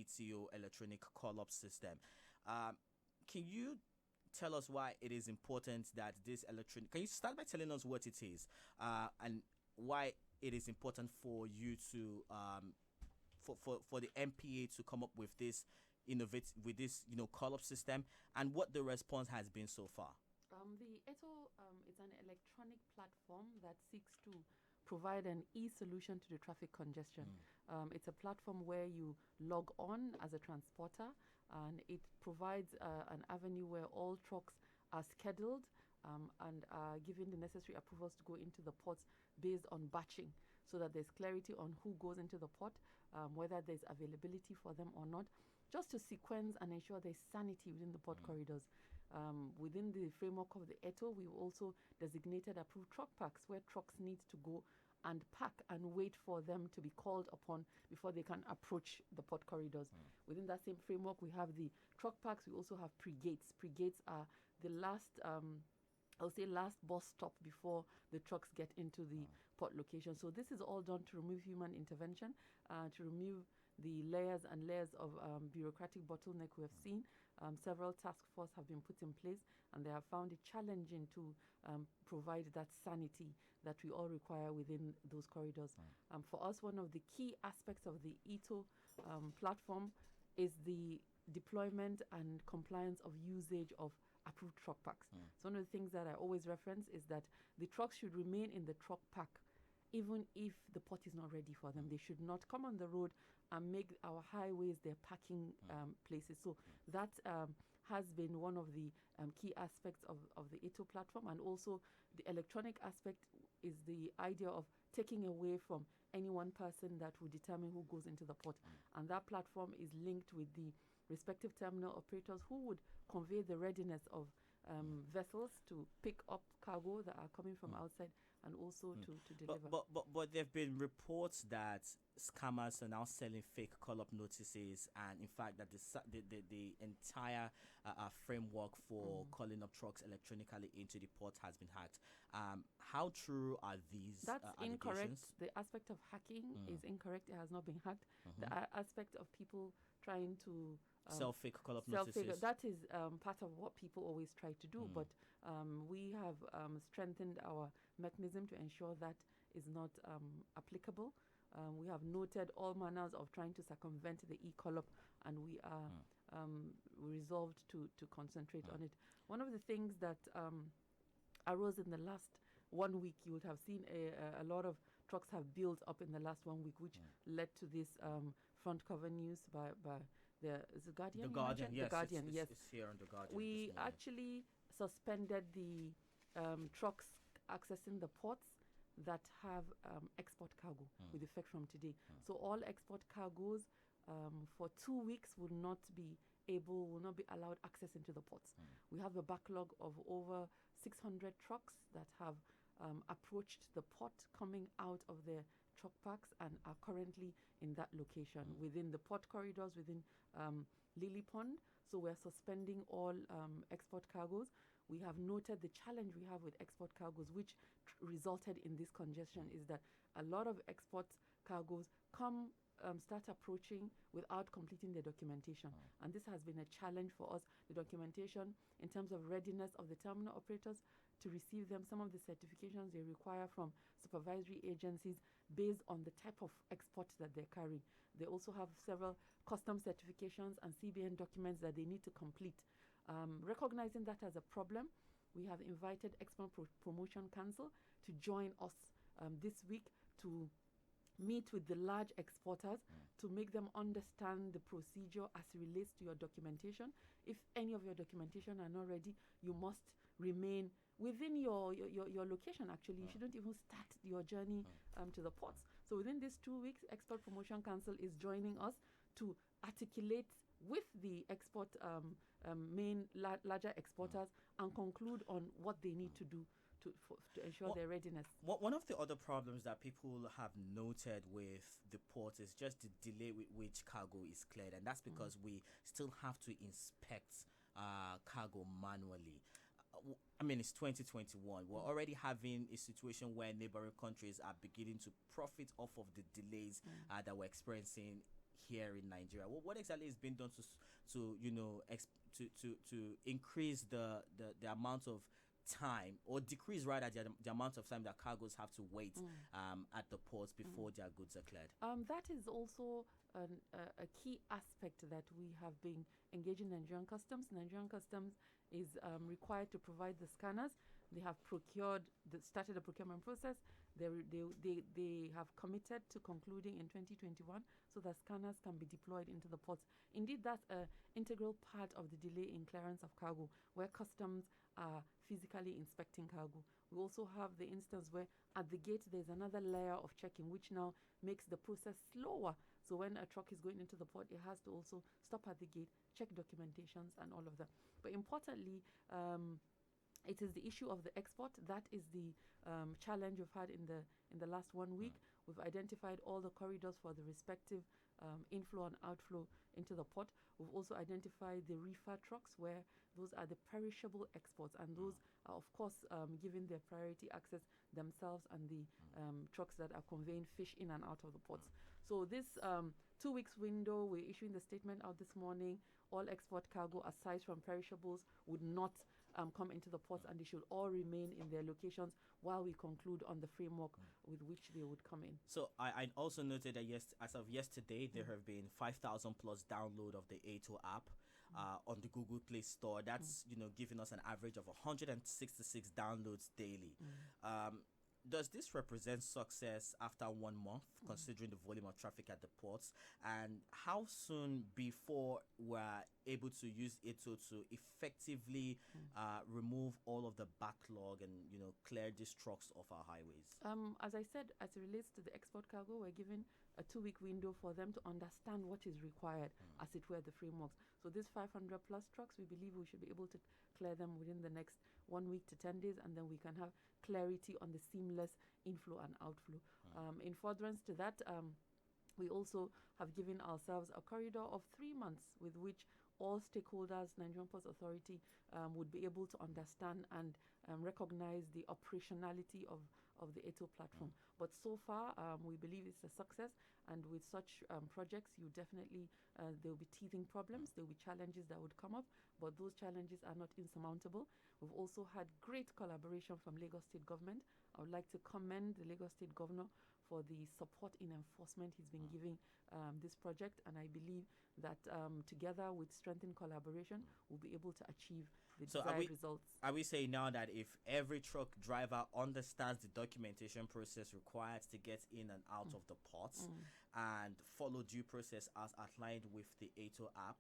ETO electronic call-up system. Can you tell us why it is important that this electronic... Can you start by telling us what it is and why it is important for you to for the MPA to come up with this call-up system, and what the response has been so far? The ETO is an electronic platform that seeks to provide an e-solution to the traffic congestion. It's a platform where you log on as a transporter, and it provides an avenue where all trucks are scheduled and are given the necessary approvals to go into the ports based on batching, so that there's clarity on who goes into the port, whether there's availability for them or not, just to sequence and ensure there's sanity within the port corridors. Within the framework of the ETO, we've also designated approved truck parks where trucks need to go and park and wait for them to be called upon before they can approach the port corridors. Within that same framework, we have the truck parks. We also have pre-gates. Pre-gates are the last last bus stop before the trucks get into the port location. So this is all done to remove human intervention, to remove the layers and layers of bureaucratic bottleneck we have seen. Several task forces have been put in place, and they have found it challenging to provide that sanity that we all require within those corridors. For us, one of the key aspects of the ETO platform is the deployment and compliance of usage of approved truck parks. So one of the things that I always reference is that the trucks should remain in the truck park even if the port is not ready for them. They should not come on the road and make our highways their parking places. So that has been one of the key aspects of the ETO platform. And also the electronic aspect is the idea of taking away from any one person that will determine who goes into the port. And that platform is linked with the respective terminal operators who would convey the readiness of vessels to pick up cargo that are coming from outside, and also to deliver. But there have been reports that scammers are now selling fake call-up notices, and in fact that the entire framework for calling up trucks electronically into the port has been hacked. How true are these? That's allegations? incorrect. The aspect of hacking is incorrect. It has not been hacked. The aspect of people trying to sell fake call-up notices, that is part of what people always try to do, but we have strengthened our mechanism to ensure that is not applicable. We have noted all manners of trying to circumvent the e-call-up, and we are resolved to concentrate on it. One of the things that arose in the last 1 week, you would have seen a lot of trucks have built up in the last 1 week, which led to this front cover news by the Guardian. The Guardian, yes. The Guardian, yes. It's here on the Guardian. We actually suspended the trucks accessing the ports that have export cargo with effect from today. So all export cargoes for 2 weeks will not be allowed access into the ports. We have a backlog of over 600 trucks that have approached the port coming out of their truck parks and are currently in that location within the port corridors within Lily Pond. So we're suspending all export cargoes. We have noted the challenge we have with export cargoes, which resulted in this congestion, is that a lot of export cargoes start approaching without completing their documentation. And this has been a challenge for us. The documentation in terms of readiness of the terminal operators to receive them, some of the certifications they require from supervisory agencies based on the type of export that they're carrying. They also have several custom certifications and CBN documents that they need to complete. Recognizing that as a problem, we have invited Export Promotion Council to join us this week to meet with the large exporters to make them understand the procedure as it relates to your documentation. If any of your documentation are not ready, you must remain within your location. Actually, you shouldn't even start your journey to the ports. So within these 2 weeks, Export Promotion Council is joining us to articulate with the export larger exporters and conclude on what they need to do to ensure their readiness. One of the other problems that people have noted with the port is just the delay with which cargo is cleared, and that's because we still have to inspect cargo manually. I mean, it's 2021. We're already having a situation where neighboring countries are beginning to profit off of the delays that we're experiencing here in Nigeria? What exactly is being done to you know to increase the amount of time, or decrease rather the amount of time that cargoes have to wait at the ports before their goods are cleared? That is also a key aspect that we have been engaging Nigerian Customs. Nigerian Customs is required to provide the scanners. They have started the procurement process. They have committed to concluding in 2021 so that scanners can be deployed into the ports. Indeed, that's an integral part of the delay in clearance of cargo, where customs are physically inspecting cargo. We also have the instance where at the gate there's another layer of checking, which now makes the process slower. So when a truck is going into the port, it has to also stop at the gate, check documentations and all of that. But importantly, it is the issue of the export. That is the challenge we've had in the last 1 week. We've identified all the corridors for the respective inflow and outflow into the port. We've also identified the reefer trucks, where those are the perishable exports, and those are, of course, given their priority access themselves, and the trucks that are conveying fish in and out of the ports. So this 2 weeks window, we're issuing the statement out this morning. All export cargo, aside from perishables, would not come into the ports, and they should all remain in their locations while we conclude on the framework with which they would come in. So I also noted that as of yesterday, there have been 5,000 plus download of the A2 app on the Google Play Store. That's giving us an average of 166 downloads daily. Does this represent success after 1 month, considering the volume of traffic at the ports? And how soon before we're able to use it to effectively remove all of the backlog and clear these trucks off our highways? As I said, as it relates to the export cargo, we're given a 2-week window for them to understand what is required, as it were, the frameworks. So these 500 plus trucks, we believe we should be able to clear them within the next 1 week to 10 days, and then we can have clarity on the seamless inflow and outflow. In furtherance to that, we also have given ourselves a corridor of 3 months with which all stakeholders, Nigerian Ports Authority, would be able to understand and recognize the operationality of the ATO platform. But so far, we believe it's a success, and with such projects, you definitely, there will be teething problems, there will be challenges that would come up, but those challenges are not insurmountable. We've also had great collaboration from Lagos State Government. I would like to commend the Lagos State Governor for the support in enforcement he's been giving this project, and I believe that together with strengthened collaboration, we'll be able to achieve the desired results. Are we saying now that if every truck driver understands the documentation process required to get in and out of the ports and follow due process as outlined with the ATO app,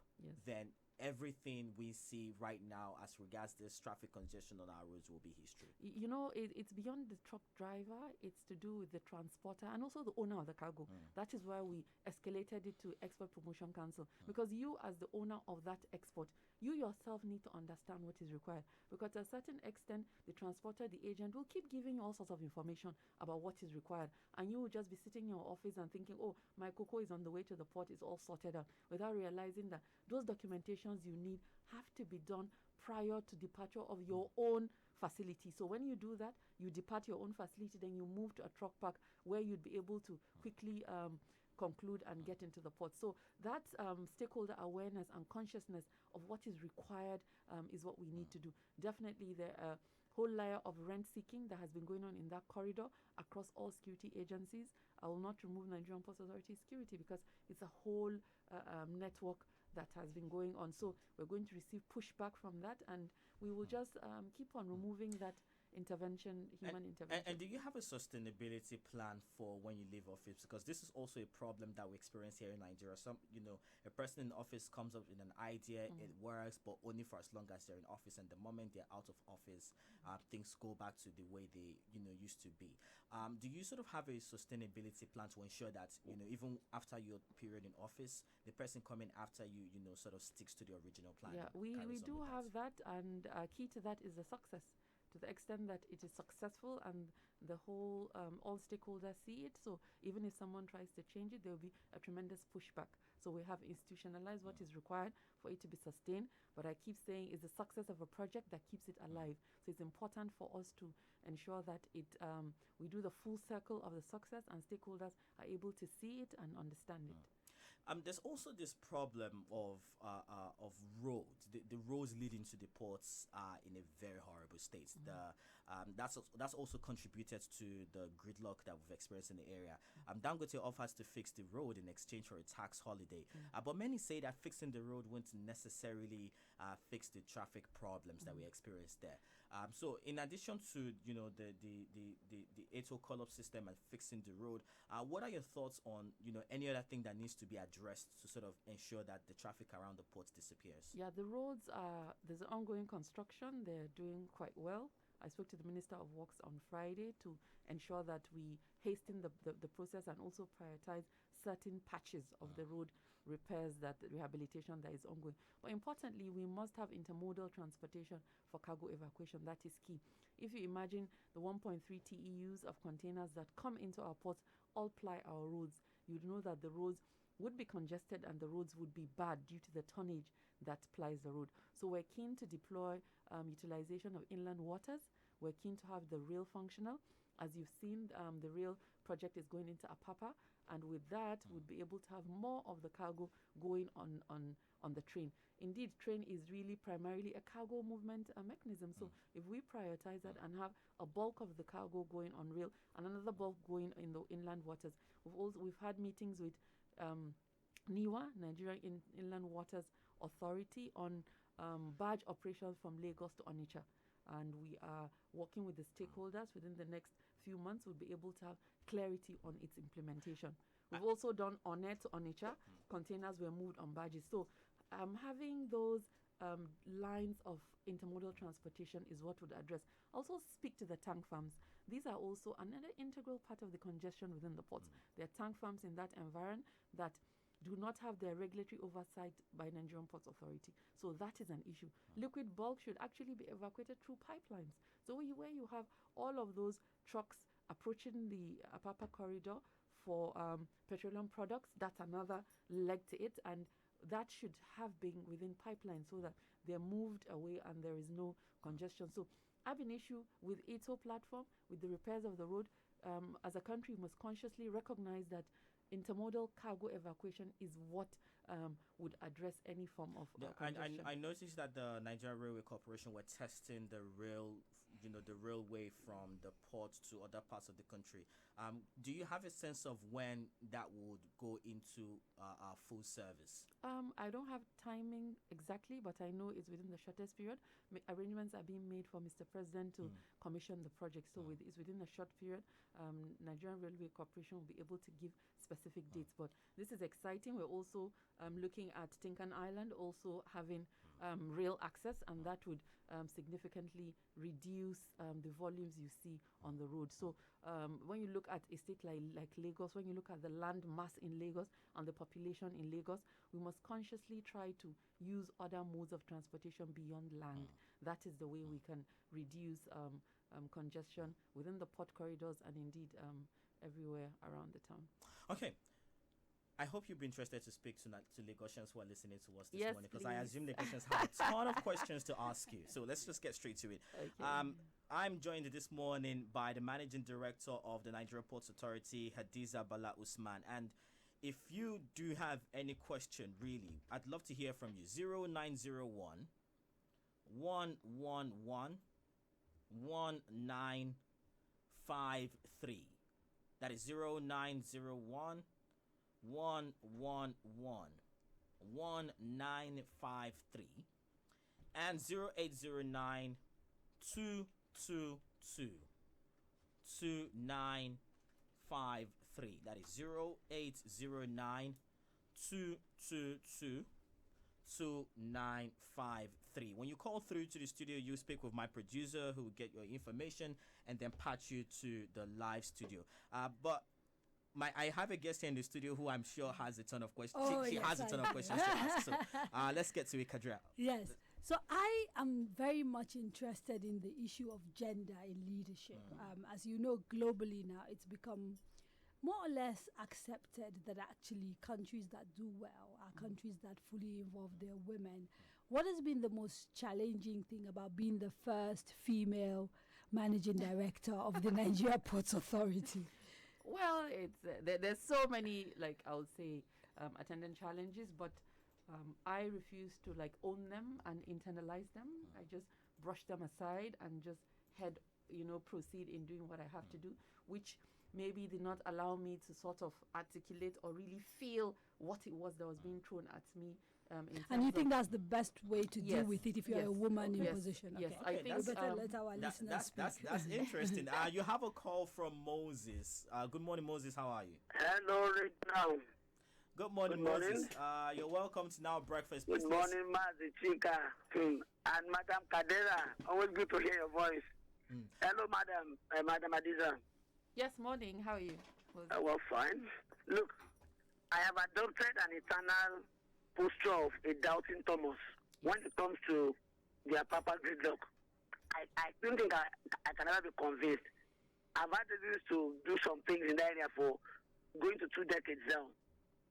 then everything we see right now as regards this traffic congestion on our roads will be history? It's beyond the truck driver. It's to do with the transporter and also the owner of the cargo. That is why we escalated it to Export Promotion Council, because you, as the owner of that export, you yourself need to understand what is required, because to a certain extent, the transporter, the agent, will keep giving you all sorts of information about what is required, and you will just be sitting in your office and thinking, oh, my cocoa is on the way to the port, it's all sorted out, without realizing that those documentations you need have to be done prior to departure of your own facility. So when you do that, you depart your own facility, then you move to a truck park where you'd be able to quickly conclude and get into the port. So that stakeholder awareness and consciousness of what is required is what we need to do. Definitely there are a whole layer of rent seeking that has been going on in that corridor across all security agencies. I will not remove Nigerian Ports Authority security because it's a whole network that has been going on. So we're going to receive pushback from that, and we will just keep on removing that intervention, human intervention. And do you have a sustainability plan for when you leave office? Because this is also a problem that we experience here in Nigeria. A person in office comes up with an idea, it works, but only for as long as they're in office. And the moment they're out of office, things go back to the way they, used to be. Do you sort of have a sustainability plan to ensure that, even after your period in office, the person coming after you, sort of sticks to the original plan? Yeah, we do have that, and key to that is the success. To the extent that it is successful and the whole, all stakeholders see it. So even if someone tries to change it, there will be a tremendous pushback. So we have institutionalized what is required for it to be sustained. But I keep saying it's the success of a project that keeps it alive. So it's important for us to ensure that we do the full circle of the success and stakeholders are able to see it and understand it. There's also this problem of roads. The roads leading to the ports are in a very horrible state. That's also contributed to the gridlock that we've experienced in the area. Dangote offers to fix the road in exchange for a tax holiday, but many say that fixing the road won't necessarily fix the traffic problems that we experienced there. So in addition to the ATO call-up system and fixing the road, what are your thoughts on any other thing that needs to be addressed to sort of ensure that the traffic around the ports disappears? Yeah, the roads are, there's ongoing construction. They're doing quite well. I spoke to the Minister of Works on Friday to ensure that we hasten the process and also prioritize certain patches of the road repairs, that rehabilitation that is ongoing. But importantly, we must have intermodal transportation for cargo evacuation. That is key. If you imagine the 1.3 TEUs of containers that come into our ports all ply our roads, you'd know that the roads would be congested and the roads would be bad due to the tonnage that plies the road. So we're keen to deploy utilization of inland waters. We're keen to have the rail functional. As you've seen, the rail project is going into Apapa, and with that, we'll be able to have more of the cargo going on the train. Indeed, train is really primarily a cargo movement mechanism. So if we prioritize that and have a bulk of the cargo going on rail and another bulk going in the inland waters, we've had meetings with NIWA, Nigerian Inland Waters Authority, on barge operations from Lagos to Onitsha. And we are working with the stakeholders. Within the next few months, we'll be able to have clarity on its implementation. We've also done One to Onitsha. Containers were moved on barges. So having those lines of intermodal transportation is what would address. Also speak to the tank farms. These are also another integral part of the congestion within the ports. There are tank farms in that environment that do not have their regulatory oversight by Nigerian Ports Authority. So that is an issue. Liquid bulk should actually be evacuated through pipelines. So where you have all of those trucks approaching the Apapa corridor for petroleum products, that's another leg to it, and that should have been within pipelines so that they're moved away and there is no congestion. So I have an issue with ATO platform, with the repairs of the road. As a country, we must consciously recognize that intermodal cargo evacuation is what would address any form of congestion. I noticed that the Nigerian Railway Corporation were testing the railway from the port to other parts of the country. Do you have a sense of when that would go into full service? I don't have timing exactly, but I know it's within the shortest period. Arrangements are being made for Mr. President to commission the project. So it's within a short period. Nigerian Railway Corporation will be able to give specific dates. But this is exciting. We're also looking at Tinkan Island also having rail access, and that would significantly reduce the volumes you see on the road. So when you look at a state like Lagos, when you look at the land mass in Lagos and the population in Lagos, we must consciously try to use other modes of transportation beyond land. That is the way we can reduce congestion within the port corridors and indeed everywhere around the town. Okay. I hope you'll be interested to speak to Lagosians who are listening to us this Yes, morning, because I assume Lagosians have a ton of questions to ask you. So let's just get straight to it. Okay. I'm joined this morning by the Managing Director of the Nigerian Ports Authority, Hadiza Bala Usman. And if you do have any question, really, I'd love to hear from you. 0901 111 1953. That is 0901 111 1953 and 0809 222 2953. That is 0809 222 2953. When you call through to the studio, you speak with my producer who will get your information and then patch you to the live studio. But I have a guest here in the studio who I'm sure has a ton of questions. She has a ton of questions to ask. So let's get to it, Kadria. Yes. So I am very much interested in the issue of gender in leadership. As you know, globally now, it's become more or less accepted that actually countries that do well are countries that fully involve their women. What has been the most challenging thing about being the first female managing director of the Nigeria Ports Authority? Well, it's there's so many, like I would say, attendant challenges, but I refuse to like own them and internalize them. I just brush them aside and just proceed in doing what I have to do, which maybe did not allow me to sort of articulate or really feel what it was that was being thrown at me. And you think that's the best way to deal with it if you're yes, a woman in yes, position? yes, Okay. I think We better let our listeners speak. That's interesting. You have a call from Moses. Good morning, Moses. How are you? Hello, now. Good morning, Good morning. Moses. You're welcome to Now Breakfast. Good morning, Mazi Chica and Madam Kadera. Always good to hear your voice. Hello, Madam Hadiza. Yes, morning. How are you? Well, fine. Look, I have adopted an eternal posture of a doubting Thomas when it comes to their Papa gridlock. I don't think I can ever be convinced. I've had the reasons to do some things in that area for going to 2 decades now.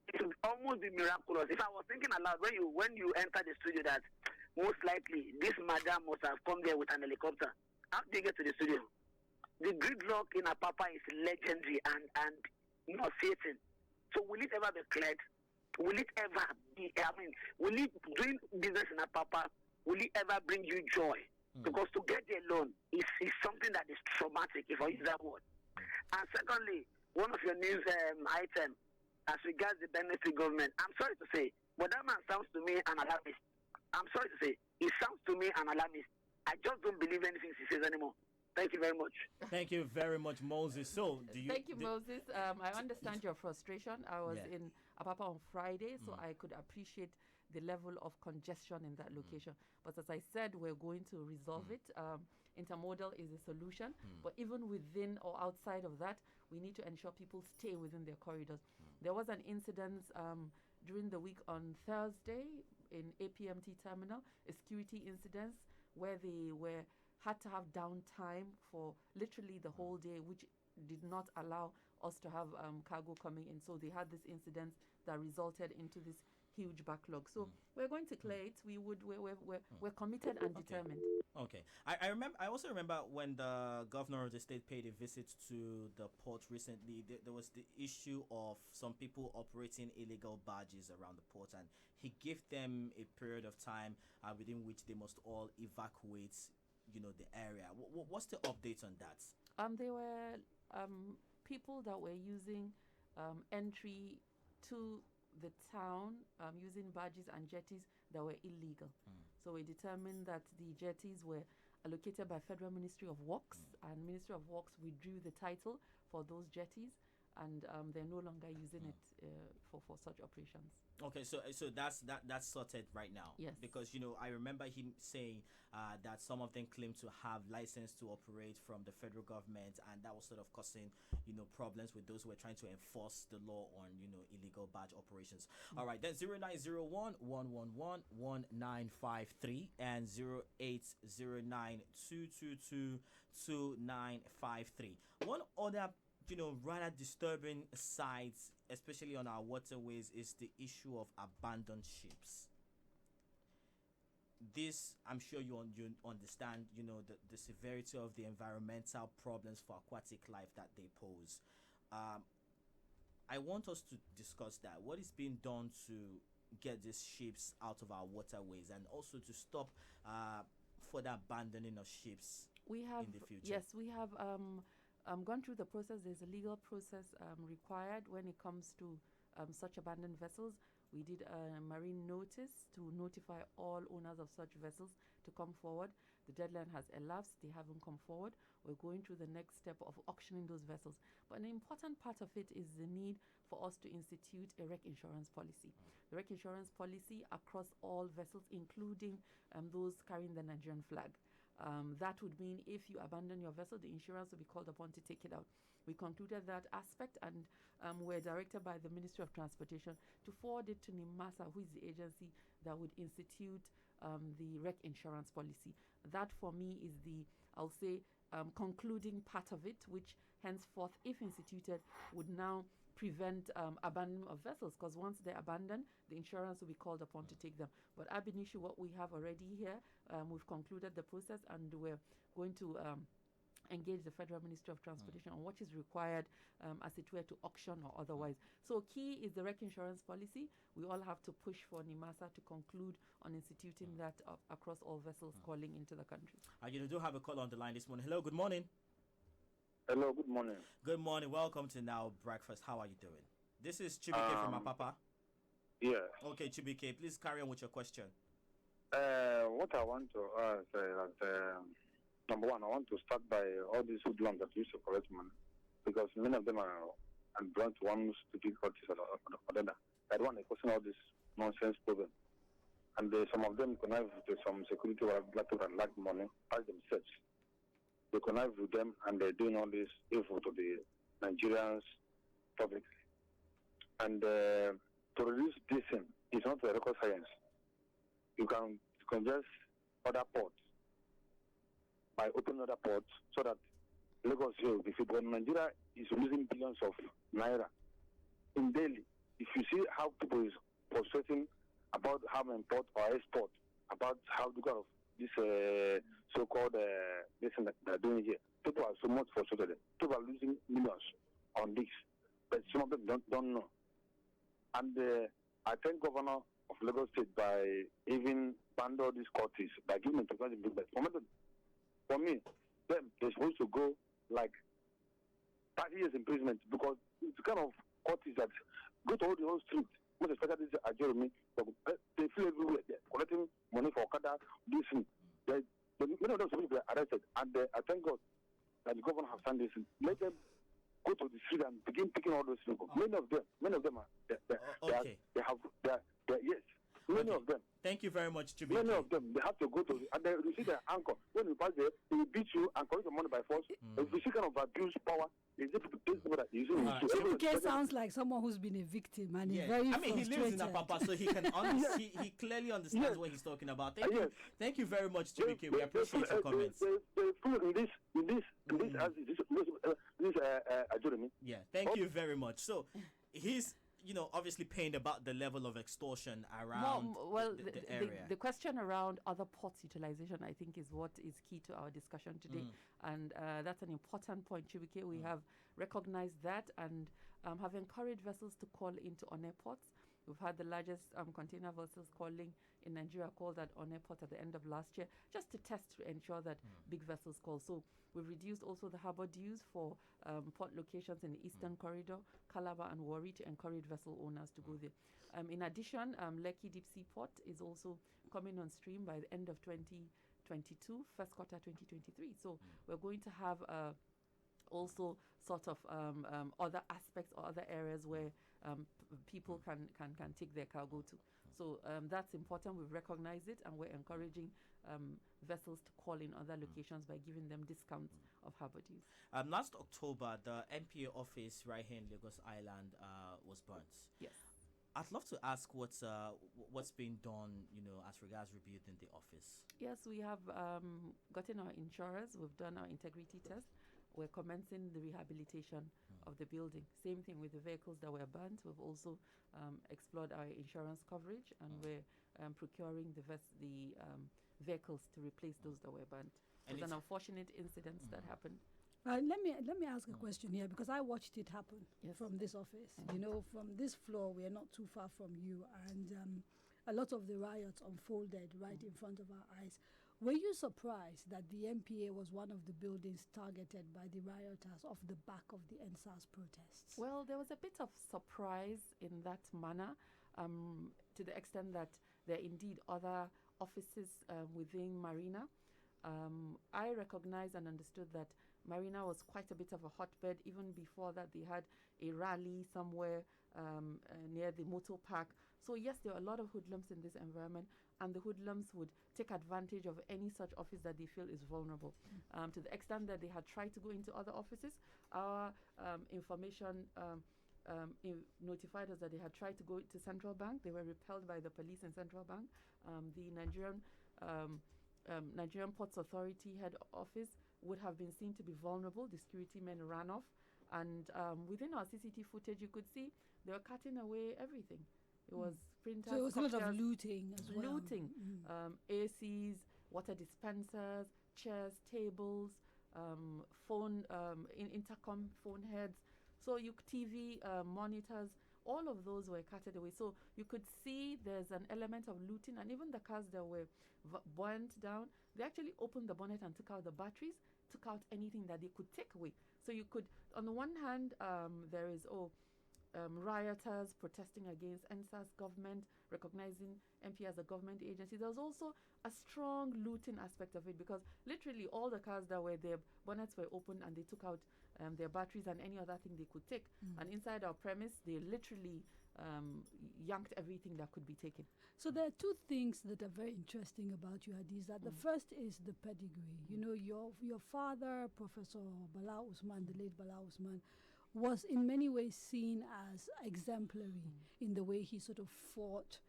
It would almost be miraculous. If I was thinking aloud when you enter the studio that most likely this madam must have come there with an helicopter. How do you get to the studio? The gridlock in Apapa is legendary and nauseating. So will it ever be cleared? Will it ever be, will it, doing business in Apapa, will it ever bring you joy? Because to get there alone is something that is traumatic, if I use that word. And secondly, one of your news items, as regards the benefit government, I'm sorry to say, but that man sounds to me an alarmist. I'm sorry to say, he sounds to me an alarmist. I just don't believe anything he says anymore. Thank you very much. Thank you very much, Moses. So, Thank you, Moses. I understand your frustration. I was in Apapa on Friday, so I could appreciate the level of congestion in that location. But as I said, we're going to resolve it. Intermodal is a solution, but even within or outside of that, we need to ensure people stay within their corridors. There was an incident during the week on Thursday in APMT terminal, a security incident where they had to have downtime for literally the whole day, which did not allow us to have cargo coming in. So they had this incident that resulted into this huge backlog. So we're going to clear it. We're committed and determined. Okay. I also remember when the governor of the state paid a visit to the port recently, there was the issue of some people operating illegal barges around the port, and he gave them a period of time within which they must all evacuate the area. What's the update on that? There were people that were using entry to the town using barges and jetties that were illegal. So we determined that the jetties were allocated by Federal Ministry of Works, and Ministry of Works withdrew the title for those jetties, and they're no longer using it for such operations. Okay, so that's sorted right now. Yes. Because I remember him saying that some of them claim to have license to operate from the federal government, and that was sort of causing problems with those who were trying to enforce the law on illegal barge operations. All right, then 0901-111-1953 and 0809-222-2953. One other rather disturbing sides, especially on our waterways, is the issue of abandoned ships. This, I'm sure you understand, the severity of the environmental problems for aquatic life that they pose. I want us to discuss that. What is being done to get these ships out of our waterways, and also to stop further abandoning of ships in the future? Yes, we have gone through the process. There's a legal process required when it comes to such abandoned vessels. We did a marine notice to notify all owners of such vessels to come forward. The deadline has elapsed. They haven't come forward. We're going through the next step of auctioning those vessels. But an important part of it is the need for us to institute a wreck insurance policy. The wreck insurance policy across all vessels, including those carrying the Nigerian flag. That would mean if you abandon your vessel, the insurance will be called upon to take it out. We concluded that aspect, and we're directed by the Ministry of Transportation to forward it to NIMASA, who is the agency that would institute the wreck insurance policy. That, for me, is the, I'll say, concluding part of it, which henceforth, if instituted, would now prevent abandonment of vessels, because once they're abandoned, the insurance will be called upon to take them. But ab initio, what we have already here, we've concluded the process, and we're going to engage the Federal Ministry of Transportation on what is required as it were to auction or otherwise. So key is the wreck insurance policy. We all have to push for NIMASA to conclude on instituting that across all vessels calling into the country. You do have a call on the line this morning. Hello, good morning. Hello, good morning. Good morning. Welcome to Now Breakfast. How are you doing? This is Chibike from Apapa. Yeah. Okay, Chibike, please carry on with your question. What I want to ask is number one, I want to start by all these hoodlums that used to collect money, because many of them are belong to one stupid parties or other. I don't want to question all this nonsense problem. And some of them connive with some security or black people that lack money as themselves. They connive with them and they're doing all this evil to the Nigerians publicly. And to reduce this thing is not a rocket science. You can just other ports by opening other ports so that Lagos here will be fit. But Nigeria is losing billions of naira in daily. If you see how people is frustrating about how to import or export, about how to go of this so-called this thing that they're doing here, people are so much frustrated. People are losing millions on this, but some of them don't know. And I thank Governor of Lagos State by even banned all these courts by giving them technology. But for me, they're supposed to go like 30 years imprisonment, because it's kind of courts that go to all the whole street. Most especially this Jeremy, they feel everywhere. They're collecting money for Okada, this thing. Many of them supposed to be arrested. And I thank God that the governor has done this. Let them go to the street and begin picking all those people. Many of them are okay. Yes. Many of them. Thank you very much, Chibike. Many of them, they have to go to and they receive their anchor. When you pass there, they will beat you and collect your money by force. If you see kind of abuse power, is it people that you see? Chibike sounds like someone who's been a victim and is very frustrated. He lives in Apapa, so he can he clearly understands what he's talking about. Thank you very much, Chibike. We appreciate your comments. Jeremy. Yeah, thank you very much. So he's obviously pained about the level of extortion around the area. The question around other ports utilization, I think, is what is key to our discussion today. And that's an important point, Chibike. We have recognized that and have encouraged vessels to call into on airports. We've had the largest container vessels calling in Nigeria called at on airport at the end of last year, just to test to ensure that big vessels call. So we've reduced also the harbour dues for port locations in the Eastern Corridor, Calabar and Warri, to encourage vessel owners to go there. In addition, Lekki Deep Sea Port is also coming on stream by the end of 2022, first quarter 2023. So we're going to have also sort of other aspects or other areas where people can take their cargo to. So that's important. We've recognized it, and we're encouraging vessels to call in other locations by giving them discounts of harbour dues. Last October, the MPA office right here in Lagos Island was burnt. Yes. I'd love to ask what's being done, as regards rebuilding the office. Yes, we have gotten our insurers. We've done our integrity test. We're commencing the rehabilitation of the building. Same thing with the vehicles that were burnt. We've also explored our insurance coverage, and we're procuring the vehicles to replace those that were burnt. It was an unfortunate incident that happened. Let me ask a question here, because I watched it happen from this office. From this floor, we are not too far from you, and a lot of the riots unfolded right in front of our eyes. Were you surprised that the MPA was one of the buildings targeted by the rioters off the back of the NSAS protests? Well, there was a bit of surprise in that manner, to the extent that there are indeed other offices within Marina. I recognized and understood that Marina was quite a bit of a hotbed. Even before that, they had a rally somewhere near the motor park. So yes, there are a lot of hoodlums in this environment, and the hoodlums would take advantage of any such office that they feel is vulnerable. To the extent that they had tried to go into other offices, our information notified us that they had tried to go to Central Bank. They were repelled by the police in Central Bank. The Nigerian Ports Authority head office would have been seen to be vulnerable. The security men ran off, and within our CCTV footage, you could see they were cutting away everything. It was printers. So it was a lot of looting as well. ACs, water dispensers, chairs, tables, phone, intercom phone heads, so TV monitors. All of those were carted away. So you could see there's an element of looting, and even the cars that were burnt down, they actually opened the bonnet and took out the batteries, took out anything that they could take away. So you could, on the one hand, there is rioters protesting against NSAS government, recognizing MPA as a government agency. There was also a strong looting aspect of it, because literally all the cars that were there, bonnets were opened and they took out their batteries and any other thing they could take. And inside our premise, they literally yanked everything that could be taken. So there are two things that are very interesting about you, Hadiza. The first is the pedigree. You know, your father, Professor Bala Usman, the late Bala Usman, was in many ways seen as exemplary in the way he sort of fought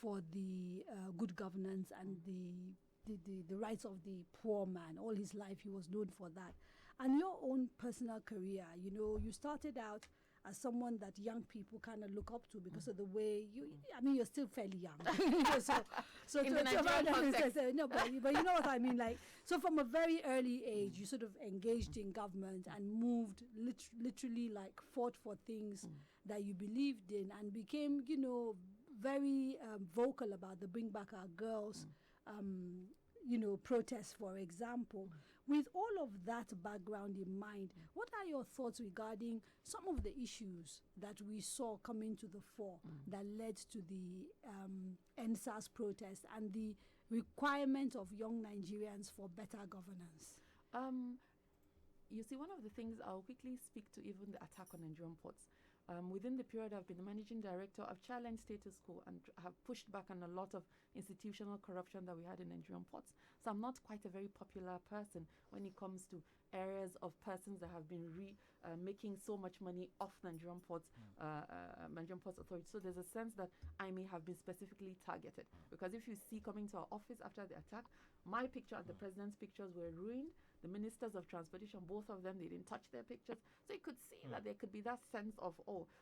for the good governance and the rights of the poor man. All his life he was known for that. And your own personal career, you know, you started out as someone that young people kind of look up to because of the way you're still fairly young. so in the Nigerian context. No, but you know what I mean. Like, so from a very early age, you sort of engaged in government and moved, literally like fought for things that you believed in, and became, you know, very vocal about the Bring Back Our Girls, protests, for example. With all of that background in mind, what are your thoughts regarding some of the issues that we saw coming to the fore that led to the NSAS protest and the requirement of young Nigerians for better governance? You see, one of the things, I'll quickly speak to even the attack on Nigerian ports. Within the period I've been the managing director, I've challenged status quo and have pushed back on a lot of institutional corruption that we had in Nigerian ports. So I'm not quite a very popular person when it comes to areas of persons that have been making so much money off Nigerian ports, Nigerian Ports Authority. So there's a sense that I may have been specifically targeted, because if you see coming to our office after the attack, my picture and the president's pictures were ruined. The ministers of transportation, both of them, they didn't touch their pictures. So you could see that there could be that sense of,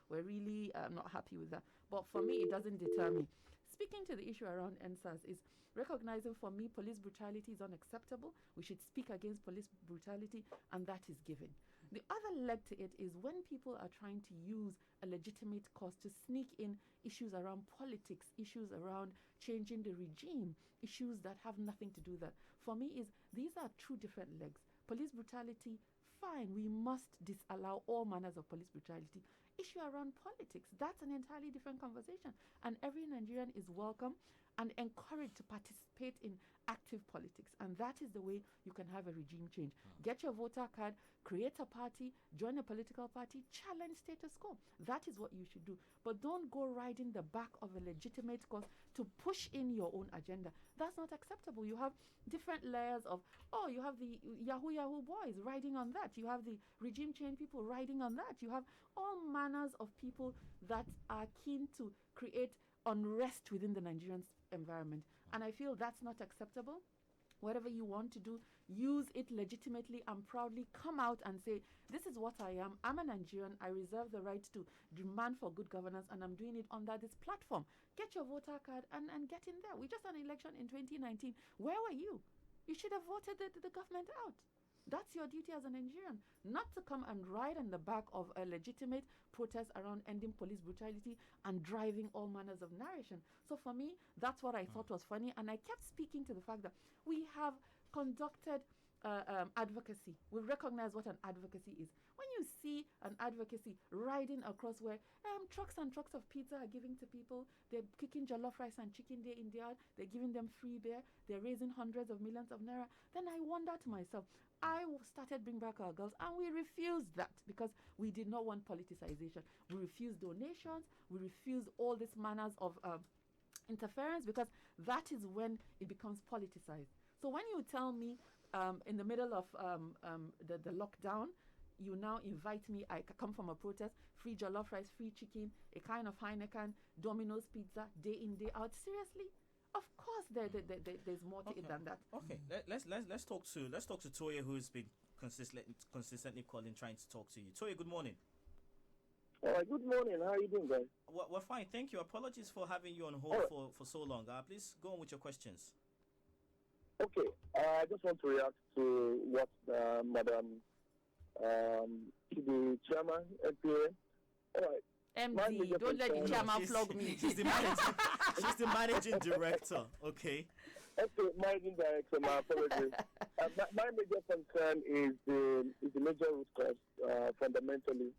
we're really not happy with that. But for me, it doesn't deter me. Speaking to the issue around NSAS is recognizing, for me, police brutality is unacceptable. We should speak against police brutality, and that is given. The other leg to it is when people are trying to use a legitimate cause to sneak in issues around politics, issues around changing the regime, issues that have nothing to do with that. For me, these are two different legs. Police brutality, fine, we must disallow all manners of police brutality. Issue around politics, that's an entirely different conversation. And every Nigerian is welcome and encouraged to participate in active politics. And that is the way you can have a regime change. Get your voter card, create a party, join a political party, challenge status quo. That is what you should do. But don't go riding the back of a legitimate cause to push in your own agenda. That's not acceptable. You have different layers of, you have the Yahoo boys riding on that. You have the regime change people riding on that. You have all manners of people that are keen to create unrest within the Nigerian environment. And I feel that's not acceptable. Whatever you want to do, use it legitimately and proudly. Come out and say, this is what I am. I'm a Nigerian. I reserve the right to demand for good governance, and I'm doing it under this platform. Get your voter card and get in there. We just had an election in 2019. Where were you? You should have voted the government out. That's your duty as a Nigerian, not to come and ride on the back of a legitimate protest around ending police brutality and driving all manners of narration. So for me, that's what I thought was funny. And I kept speaking to the fact that we have conducted advocacy. We recognize what an advocacy is. When you see an advocacy riding across where trucks and trucks of pizza are giving to people, they're cooking jollof rice and chicken day in day out, they're giving them free beer, they're raising hundreds of millions of naira, then I wonder to myself, I started Bring Back Our Girls, and we refused that because we did not want politicization. We refused donations. We refused all these manners of interference, because that is when it becomes politicized. So when you tell me in the middle of the lockdown, you now invite me, I come from a protest, free jollof rice, free chicken, a kind of Heineken, Domino's pizza, day in, day out. Seriously? Of course, there's more to it than that. Okay, let's talk to Toye, who's been consistently calling, trying to talk to you. Toye, good morning. All right, good morning. How are you doing, guys? We're fine, thank you. Apologies for having you on hold for so long. Please go on with your questions. Okay, I just want to react to what Madam the chairman, MPA. All right. My MD, major don't let the concern- chairman flog me. She's the managing director. Okay. Okay, managing director, my apologies. My major concern is the major root cause fundamentally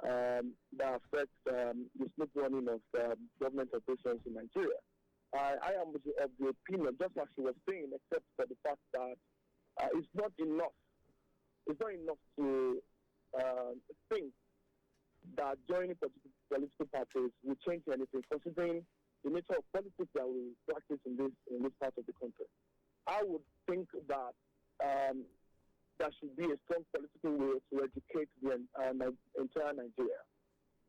that affects the smooth running of government operations in Nigeria. I am of the opinion, just as she was saying, except for the fact that it's not enough. It's not enough to think that joining political parties will change anything, considering the nature of politics that we practice in this part of the country. I would think that there should be a strong political will to educate the entire Nigeria.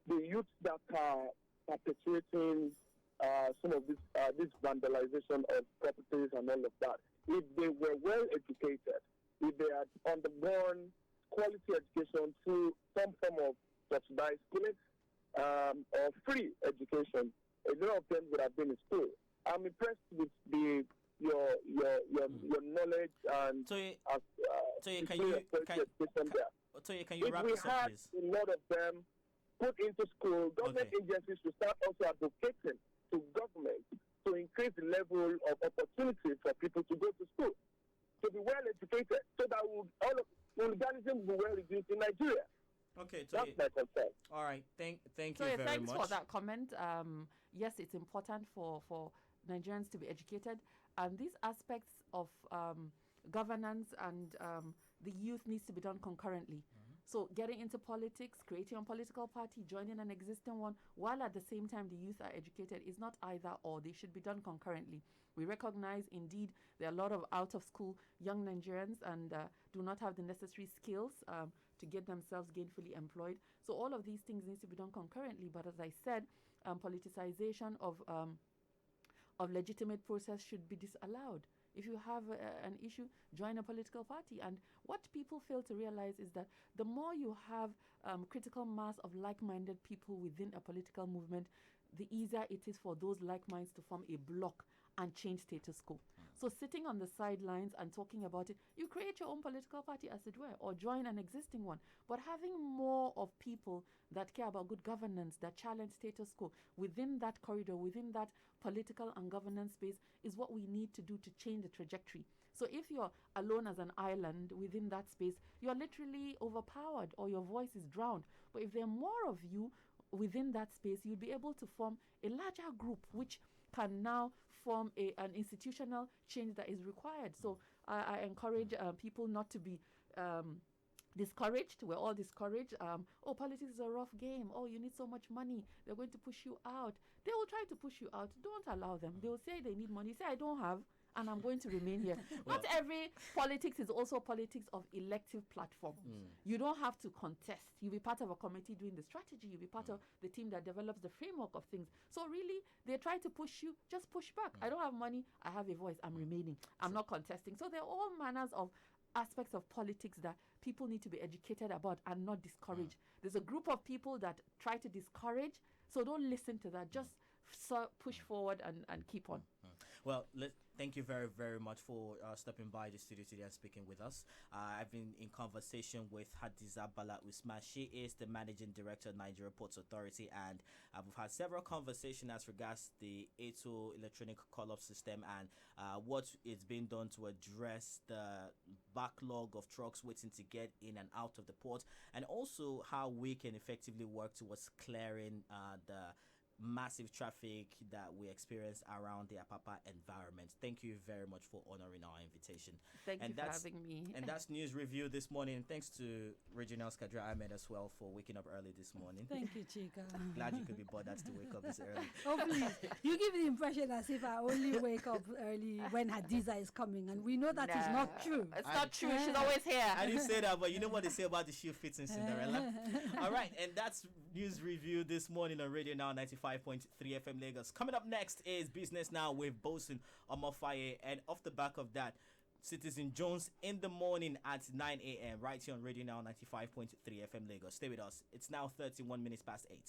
The youth that are perpetuating some of this vandalization of properties and all of that, if they were well educated, if they had undergone quality education through some form of subsidized schooling or free education, a lot of them would have been in school. I'm impressed with your knowledge and can you wrap if we this up, had please? a lot of them put into school, government agencies should start also advocating to government to increase the level of opportunity for people to go to school, to be well educated, so that all of hooliganism will be well reduced in Nigeria. Okay, That's my concern. all right. Thank So you very thanks much. for that comment. Yes, it's important for Nigerians to be educated, and these aspects of governance and the youth needs to be done concurrently. So getting into politics, creating a political party, joining an existing one, while at the same time the youth are educated, is not either or. They should be done concurrently. We recognize, indeed, there are a lot of out-of-school young Nigerians and do not have the necessary skills to get themselves gainfully employed. So all of these things need to be done concurrently. But as I said, politicization of legitimate process should be disallowed. If you have an issue, join a political party. And what people fail to realize is that the more you have critical mass of like-minded people within a political movement, the easier it is for those like minds to form a bloc and change status quo. So sitting on the sidelines and talking about it, you create your own political party, as it were, or join an existing one. But having more of people that care about good governance, that challenge status quo within that corridor, within that political and governance space, is what we need to do to change the trajectory. So if you're alone as an island within that space, you're literally overpowered or your voice is drowned. But if there are more of you within that space, you'll be able to form a larger group, which can now form an institutional change that is required. So I encourage people not to be discouraged. We're all discouraged. Oh, politics is a rough game. Oh, you need so much money. They're going to push you out. They will try to push you out. Don't allow them. They will say they need money. Say, I don't have, and I'm going to remain here. Not every politics is also politics of elective platform. You don't have to contest. You'll be part of a committee doing the strategy. You'll be part of the team that develops the framework of things. So really, they try to push you, just push back. I don't have money. I have a voice. I'm remaining. I'm not contesting. So there are all manners of aspects of politics that people need to be educated about and not discouraged. There's a group of people that try to discourage, so don't listen to that. Just push forward and keep on. Well, thank you very, very much for stopping by the studio today and speaking with us. I've been in conversation with Hadiza Bala Usman. She is the Managing Director of Nigeria Ports Authority, and we've had several conversations as regards the A2 electronic call-up system and what is being done to address the backlog of trucks waiting to get in and out of the port, and also how we can effectively work towards clearing the massive traffic that we experience around the Apapa environment. Thank you very much for honoring our invitation. Thank you for having me. And that's news review this morning. Thanks to Regional Skadra Ahmed as well for waking up early this morning. Thank you, Chika. Glad you could be bothered to wake up this early. Oh, please. You give the impression as if I only wake up early when Hadiza is coming, and we know that is not true. It's not true. She's always here. I didn't say that, but you know what they say about the shoe fits in Cinderella. All right, and that's news review this morning on Radio Now 95.3 FM Lagos. Coming up next is Business Now with Bosun Omofaye, and off the back of that, Citizen Jones in the morning at 9 a.m. right here on Radio Now 95.3 FM Lagos. Stay with us. It's now 31 minutes past 8.